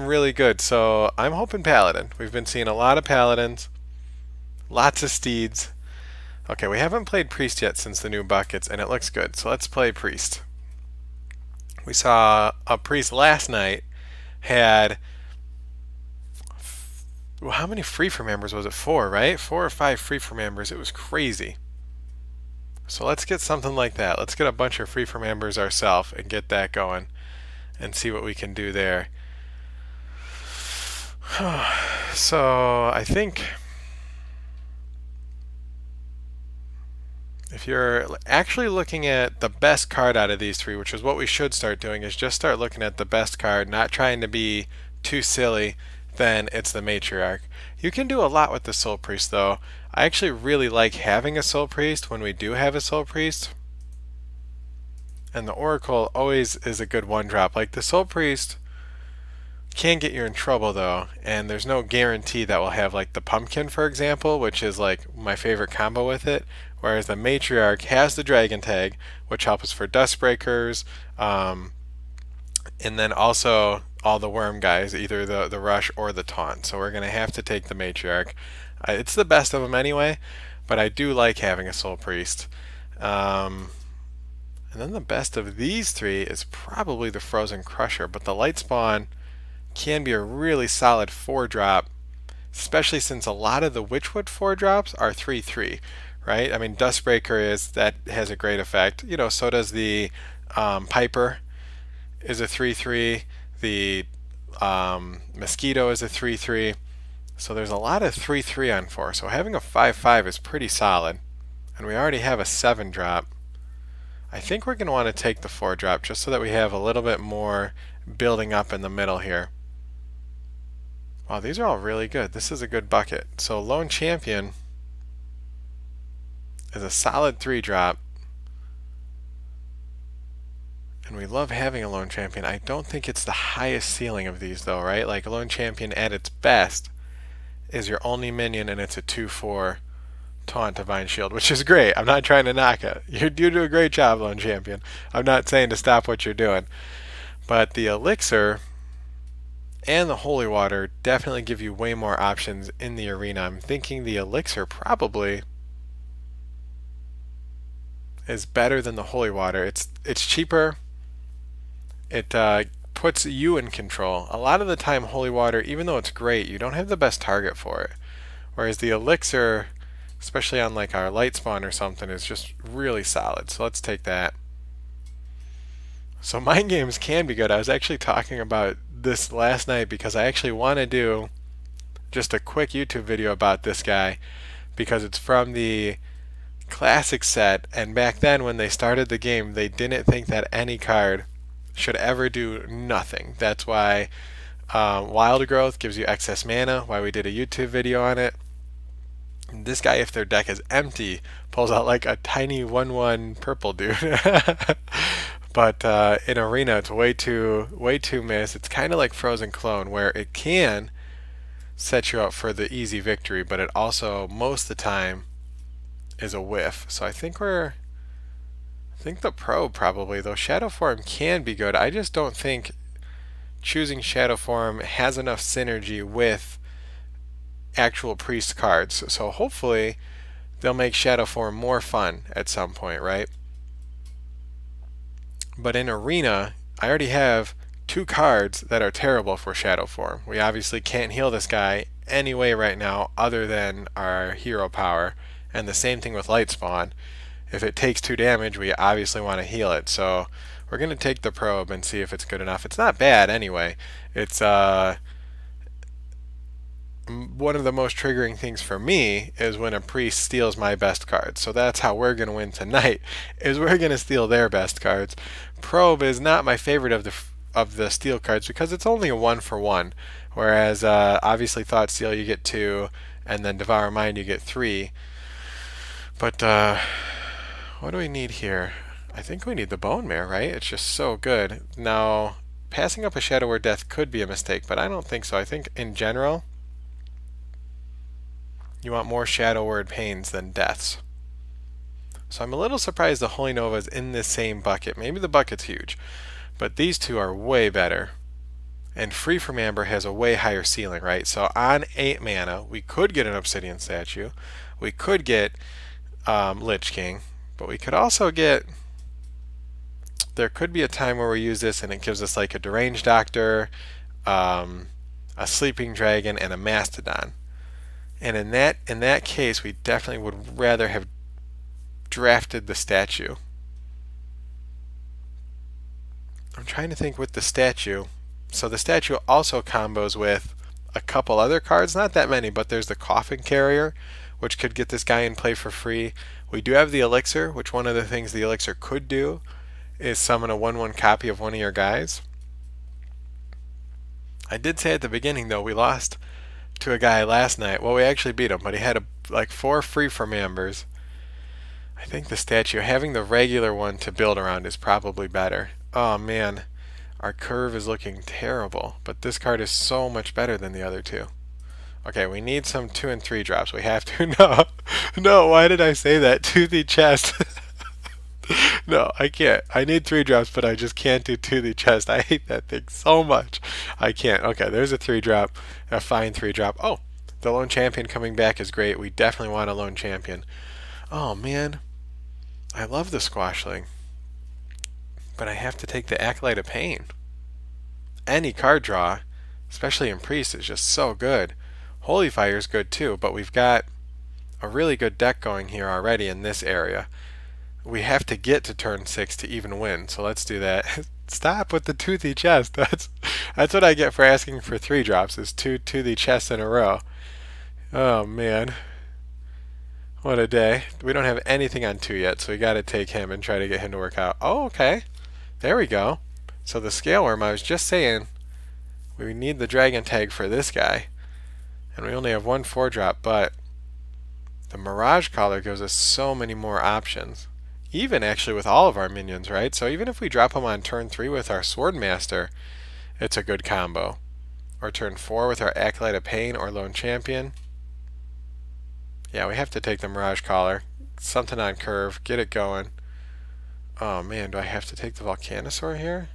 really good. So I'm hoping Paladin. We've been seeing a lot of Paladins, lots of Steeds. Okay, we haven't played Priest yet since the new buckets, and it looks good. So let's play Priest. We saw a Priest last night had, well, how many free for members was it? 4, right? 4 or 5 free for members. It was crazy. So let's get something like that. Let's get a bunch of free for members ourselves and get that going and see what we can do there. So I think if you're actually looking at the best card out of these three, which is what we should start doing, is just start looking at the best card, not trying to be too silly, then it's the Matriarch. You can do a lot with the Soul Priest though. I actually really like having a Soul Priest when we do have a Soul Priest. And the Oracle always is a good one drop. Like the Soul Priest can get you in trouble though, and there's no guarantee that we'll have like the Pumpkin, for example, which is like my favorite combo with it. Whereas the Matriarch has the Dragon Tag, which helps for Dustbreakers, and then also all the worm guys, either the Rush or the Taunt. So we're going to have to take the Matriarch. It's the best of them anyway, but I do like having a Soul Priest. And then the best of these three is probably the Frozen Crusher, but the Light Spawn can be a really solid 4-drop, especially since a lot of the Witchwood 4-drops are 3/3, right? I mean, Dustbreaker that has a great effect. You know, so does the Piper is a 3/3. The Mosquito is a 3/3. So there's a lot of 3/3 on 4. So having a 5/5 is pretty solid. And we already have a 7-drop. I think we're going to want to take the 4-drop just so that we have a little bit more building up in the middle here. Wow, these are all really good. This is a good bucket. So Lone Champion is a solid 3-drop. And we love having a Lone Champion. I don't think it's the highest ceiling of these though, right? Like Lone Champion at its best is your only minion, and it's a 2/4 Taunt Divine Shield, which is great. I'm not trying to knock it. You do a great job, Lone Champion. I'm not saying to stop what you're doing. But the Elixir and the Holy Water definitely give you way more options in the arena. I'm thinking the Elixir probably is better than the Holy Water. It's cheaper. It puts you in control. A lot of the time, Holy Water, even though it's great, you don't have the best target for it. Whereas the Elixir, especially on like our Light Spawn or something, is just really solid. So let's take that. So mind games can be good. I was actually talking about this last night because I actually want to do just a quick YouTube video about this guy because it's from the classic set, and back then when they started the game they didn't think that any card should ever do nothing. That's why Wild Growth gives you excess mana, why we did a YouTube video on it. This guy, if their deck is empty, pulls out like a tiny 1/1 purple dude. But in Arena it's way too miss. It's kind of like Frozen Clone, where it can set you up for the easy victory, but it also most of the time is a whiff. So I think the Probe probably, though Shadow Form can be good. I just don't think choosing Shadow Form has enough synergy with actual Priest cards. So hopefully they'll make Shadow Form more fun at some point, right? But in Arena, I already have 2 cards that are terrible for Shadow Form. We obviously can't heal this guy anyway right now other than our hero power. And the same thing with Light Spawn. If it takes 2 damage, we obviously want to heal it. So we're going to take the Probe and see if it's good enough. It's not bad anyway. It's one of the most triggering things for me is when a Priest steals my best cards. So that's how we're going to win tonight, is we're going to steal their best cards. Probe is not my favorite of the steal cards because it's only a 1-for-1, whereas obviously Thought Steal you get 2, and then Devour Mind you get 3. But what do we need here? I think we need the Bonemare, right? It's just so good. Now, passing up a Shadow Word Death could be a mistake, but I don't think so. I think in general you want more Shadow Word Pains than deaths. So I'm a little surprised the Holy Nova is in this same bucket. Maybe the bucket's huge, but these two are way better. And Free from Amber has a way higher ceiling, right? So on 8 mana, we could get an Obsidian statue. We could get Lich King. But we could also get... There could be a time where we use this and it gives us like a Deranged Doctor, a Sleeping Dragon, and a Mastodon. And in that case, we definitely would rather have drafted the statue. I'm trying to think with the statue. So the statue also combos with a couple other cards, not that many, but there's the Coffin Carrier, which could get this guy in play for free. We do have the Elixir, which one of the things the Elixir could do is summon a 1/1 copy of one of your guys. I did say at the beginning, though, we lost to a guy last night. Well, we actually beat him, but he had like 4 Free from Ambers. I think the statue, having the regular one to build around is probably better. Oh man, our curve is looking terrible, but this card is so much better than the other two. Okay, we need some 2 and 3 drops. We have to. No, no, why did I say that? Toothy Chest. No, I can't. I need 3 drops, but I just can't do Toothy Chest. I hate that thing so much. I can't. Okay, there's a 3 drop, a fine 3 drop. Oh, the Lone Champion coming back is great. We definitely want a Lone Champion. Oh man, I love the Squashling, but I have to take the Acolyte of Pain. Any card draw, especially in Priest, is just so good. Holy Fire is good too, but we've got a really good deck going here already in this area. We have to get to turn 6 to even win, so let's do that. Stop with the Toothy Chest. That's what I get for asking for 3 drops, is 2 Toothy Chests in a row. Oh man, what a day. We don't have anything on 2 yet, so we got to take him and try to get him to work out. Oh, okay, there we go. So the Scale Worm, I was just saying, we need the Dragon Tag for this guy, and we only have 1 4-drop, but the Mirage Caller gives us so many more options. Even actually with all of our minions, right? So even if we drop them on turn 3 with our Swordmaster, it's a good combo. Or turn 4 with our Acolyte of Pain or Lone Champion. Yeah, we have to take the Mirage Caller. Something on curve, get it going. Oh man, do I have to take the Volcanosaur here?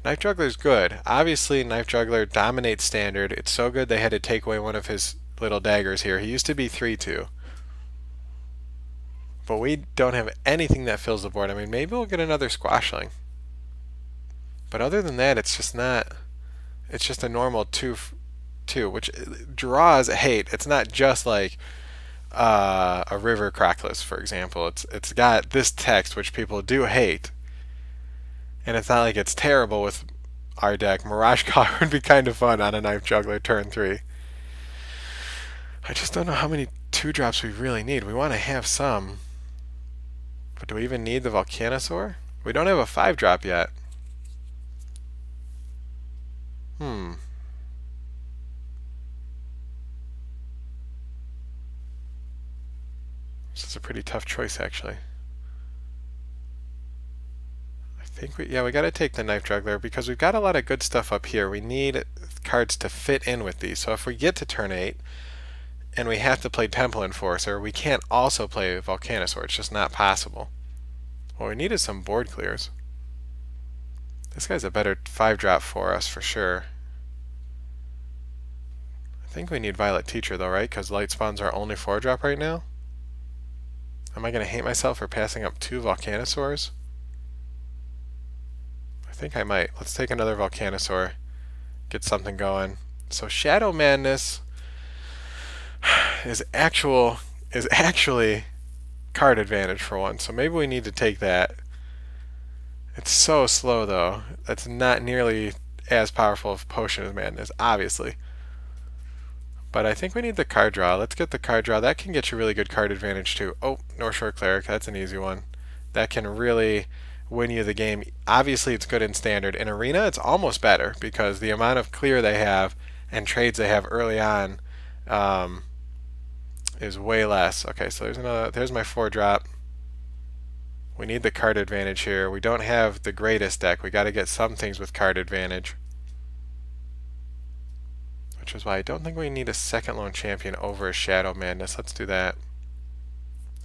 Knife Juggler's good. Obviously, Knife Juggler dominates Standard. It's so good they had to take away one of his little daggers here. He used to be 3/2. But we don't have anything that fills the board. I mean, maybe we'll get another Squashling. But other than that, it's just not... It's just a normal 2/2, which draws hate. It's not just like a River Crockless, for example. It's got this text, which people do hate. And it's not like it's terrible with our deck. Mirage Caller would be kind of fun on a Knife Juggler turn 3. I just don't know how many 2-drops we really need. We want to have some. But do we even need the Volcanosaur? We don't have a 5-drop yet. This is a pretty tough choice, actually. I think we got to take the Knife Juggler because we've got a lot of good stuff up here. We need cards to fit in with these. So if we get to turn 8 and we have to play Temple Enforcer, we can't also play Volcanosaur. It's just not possible. What we need is some board clears. This guy's a better 5-drop for us for sure. I think we need Violet Teacher though, right? Because Light Spawns are only 4-drop right now. Am I going to hate myself for passing up 2 Volcanosaurs? I think I might. Let's take another Volcanosaur. Get something going. So Shadow Madness is actually card advantage for one. So maybe we need to take that. It's so slow though. That's not nearly as powerful of Potion as Madness, obviously. But I think we need the card draw. Let's get the card draw. That can get you really good card advantage too. Oh, North Shore Cleric. That's an easy one. That can really win you the game. Obviously, it's good in Standard. In Arena, it's almost better because the amount of clear they have and trades they have early on is way less. Okay, so there's my 4-drop. We need the card advantage here. We don't have the greatest deck. We got to get some things with card advantage. Which is why I don't think we need a second Lone Champion over a Shadow Madness. Let's do that.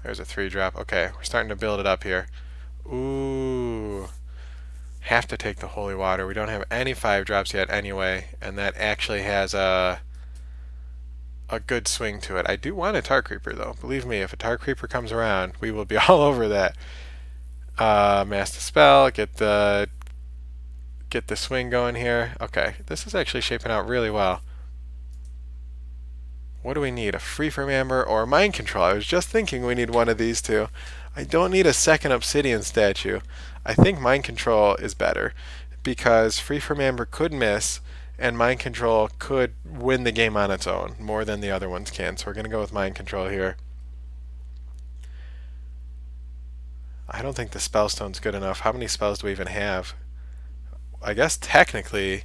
There's a 3-drop. Okay, we're starting to build it up here. Ooh. Have to take the Holy Water. We don't have any 5-drops yet anyway, and that actually has a good swing to it. I do want a Tar Creeper though. Believe me, if a Tar Creeper comes around, we will be all over that. Mass Dispel, get the swing going here. Okay, this is actually shaping out really well. What do we need? A Free From Amber or a Mind Control? I was just thinking we need one of these two. I don't need a second Obsidian statue. I think Mind Control is better because Free From Amber could miss and Mind Control could win the game on its own more than the other ones can. So we're going to go with Mind Control here. I don't think the Spellstone's good enough. How many spells do we even have? I guess technically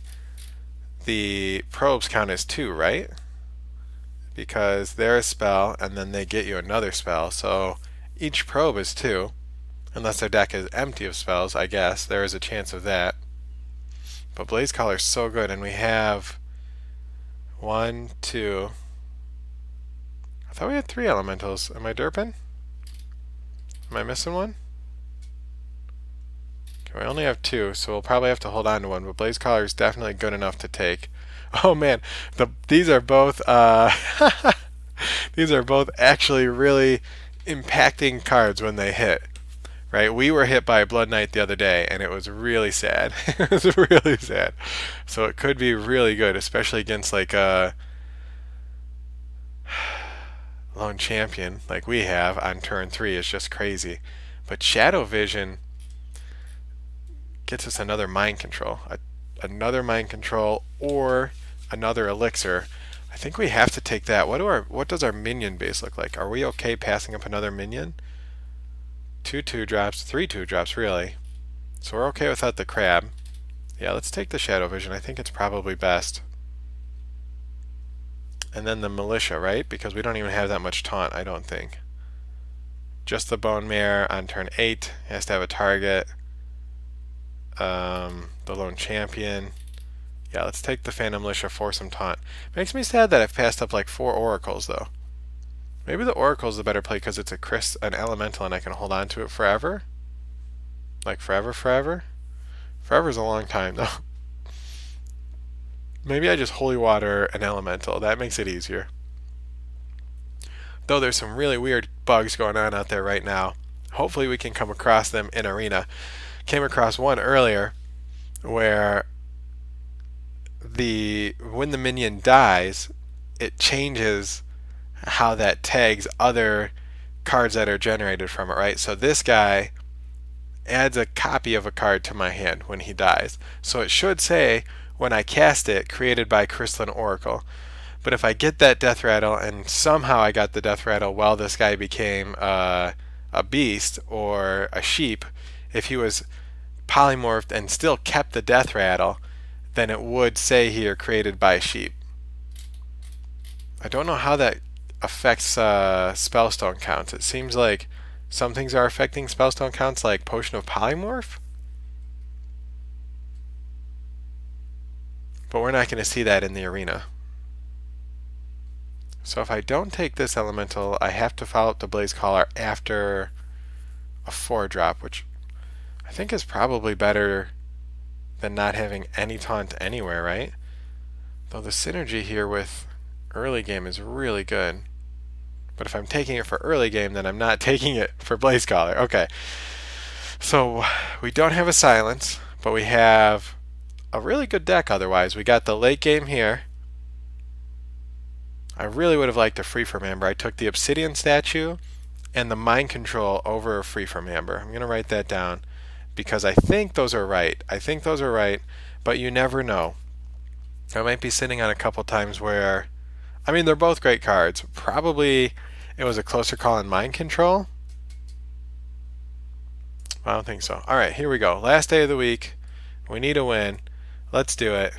the probes count as 2, right? Because they're a spell and then they get you another spell. So each probe is 2. Unless their deck is empty of spells, I guess. There is a chance of that. But Blaze Caller is so good, and we have 1, 2. I thought we had 3 elementals. Am I derping? Am I missing one? Okay, we only have 2, so we'll probably have to hold on to one, but Blaze Caller is definitely good enough to take. Oh man, these are both these are both actually really impacting cards when they hit. Right? We were hit by Blood Knight the other day, and it was really sad. It was really sad. So it could be really good, especially against like a lone champion like we have on turn 3 is just crazy. But Shadow Vision gets us another Mind Control. Another Mind Control or another Elixir. I think we have to take that. What does our minion base look like? Are we okay passing up another minion? 2 2-drops, 3 2-drops really. So we're okay without the crab. Yeah, let's take the Shadow Vision. I think it's probably best. And then the Militia, right? Because we don't even have that much taunt, I don't think. Just the Bonemare on turn 8. Has to have a target. The Lone Champion. Yeah, let's take the Phantom Militia for some taunt. Makes me sad that I've passed up like 4 Oracles though. Maybe the Oracle's the better play because it's an elemental and I can hold on to it forever. Like forever? Forever's a long time though. Maybe I just Holy Water an elemental. That makes it easier. Though there's some really weird bugs going on out there right now. Hopefully we can come across them in Arena. Came across one earlier where when the minion dies, it changes how that tags other cards that are generated from it, right? So this guy adds a copy of a card to my hand when he dies. So it should say, when I cast it, created by Crystalline Oracle. But if I get that Death Rattle, and somehow I got the Death Rattle while this guy became a beast or a sheep, if he was polymorphed and still kept the Death Rattle, then it would say here, created by sheep. I don't know how that affects Spellstone counts. It seems like some things are affecting Spellstone counts, like Potion of Polymorph. But we're not going to see that in the arena. So if I don't take this elemental, I have to follow up the Blaze Caller after a 4-drop, which I think is probably better than not having any taunt anywhere, right? Though the synergy here with early game is really good. But if I'm taking it for early game, then I'm not taking it for Blaze Caller. Okay. So we don't have a silence, but we have a really good deck otherwise. We got the late game here. I really would have liked a Free From Amber. I took the Obsidian statue and the Mind Control over a Free From Amber. I'm going to write that down because I think those are right. I think those are right, but you never know. I might be sitting on a couple times where, I mean, they're both great cards. Probably it was a closer call in Mind Control. I don't think so. All right, here we go. Last day of the week. We need a win. Let's do it.